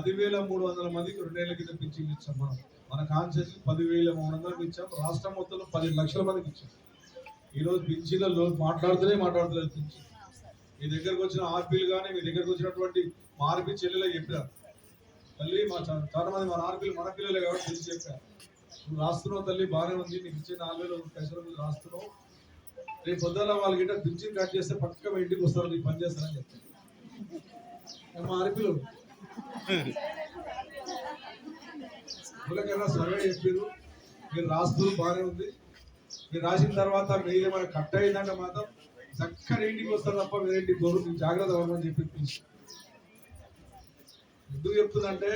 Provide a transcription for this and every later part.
10,300 మందికి 2 ఏళ్ల కింద పింఛన్లు ఇచ్చాం. మన కాన్స్టిట్యూన్సీ 10,300 ఇచ్చాం. రాష్ట్రం మొత్తంలో 10 లక్షల మందికి ఇచ్చాం. ఈరోజు పింఛన్లలో మాట్లాడుతలేదు పింఛన్. మీ దగ్గరకు వచ్చిన ఆర్పీలు కానీ మీ దగ్గరకు వచ్చినటువంటి మా ఆర్పీ చెల్లెలే చెప్పారు. తల్లి చాలా మంది మన ఆర్పీలు మన పిల్లలే కాబట్టి తెలిసి చెప్పారు. నువ్వు రాస్తున్నావు తల్లి, బాగానే ఉంది, నీకు ఇచ్చే 4,000 పైసలు రాస్తున్నావు. రేపు పొద్దున్న వాళ్ళ గిట్ట పింఛన్ కట్ చేస్తే పక్క ఇంటికి వస్తారు, నీకు పని చేస్తారని చెప్తాను. మా ఆర్పీలు ఎవరికైనా సర్వే చెప్పారు, మీరు రాస్తున్నారు బాగానే ఉంది. మీరు రాసిన తర్వాత మీరు ఏమైనా కట్ అయిందంటే మాత్రం చక్కని ఇంటికి వస్తారు తప్ప వేరేంటి గొర్రెలు మీకు జాగ్రత్త పడమని చెప్పి ఎందుకు చెప్తుందంటే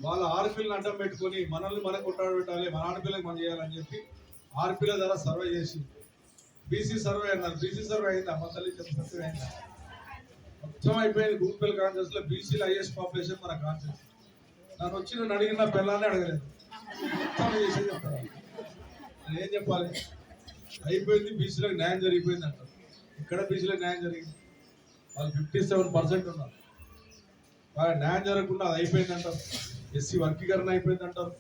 వాళ్ళ ఆర్పీలను అడ్డం పెట్టుకొని మనల్ని మనకు కొట్టాడు పెట్టాలి, మన ఆడపిల్లకి మనం చేయాలని చెప్పి ఆర్పీల ద్వారా సర్వే చేసి బీసీ సర్వే అన్నారు. బీసీ సర్వే అయిందా మా తల్లి సర్వే అయిందా? మొత్తం అయిపోయింది. గూగుల్ కాన్ఫరెన్స్ లో బీసీలో హైయెస్ట్ పాపులేషన్ మన కాన్ఫరెన్స్. నన్ను వచ్చి నన్ను అడిగిన పిల్లల్ని అడగలేదు, మొత్తం చేసి చెప్తారు. నేను ఏం చెప్పాలి? అయిపోయింది, బీసీలకు న్యాయం జరిగిపోయింది అంటారు. ఇక్కడ బీసీలకు న్యాయం జరిగింది, వాళ్ళు 57% ఉన్నారు. వాళ్ళ న్యాయం జరగకుండా అది అయిపోయింది అంటారు. ఎస్సీ వర్గీకరణ అయిపోయింది అంటారు.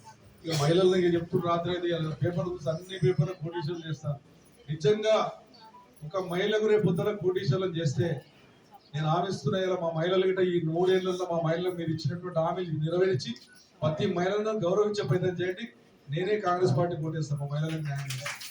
ఇక మహిళలను చెప్తున్నారు రాత్రి అయితే పేపర్ చూసి అన్ని పేపర్లు కోటీశ్వరులు చేస్తారు. నిజంగా ఒక మహిళకు రేపు పొద్దున కోటీశ్వరులను చేస్తే నేను హామీస్తున్నా, ఇలా మా మహిళలు గిట్ట ఈ 3 ఏళ్లలో మా మహిళలు మీరు ఇచ్చినటువంటి హామీలు నెరవేర్చి ప్రతి మహిళలను గౌరవించే ప్రయత్నం చేయండి. నేనే కాంగ్రెస్ పార్టీ కోటేస్తాను మా మహిళలకు న్యాయం చేస్తాను.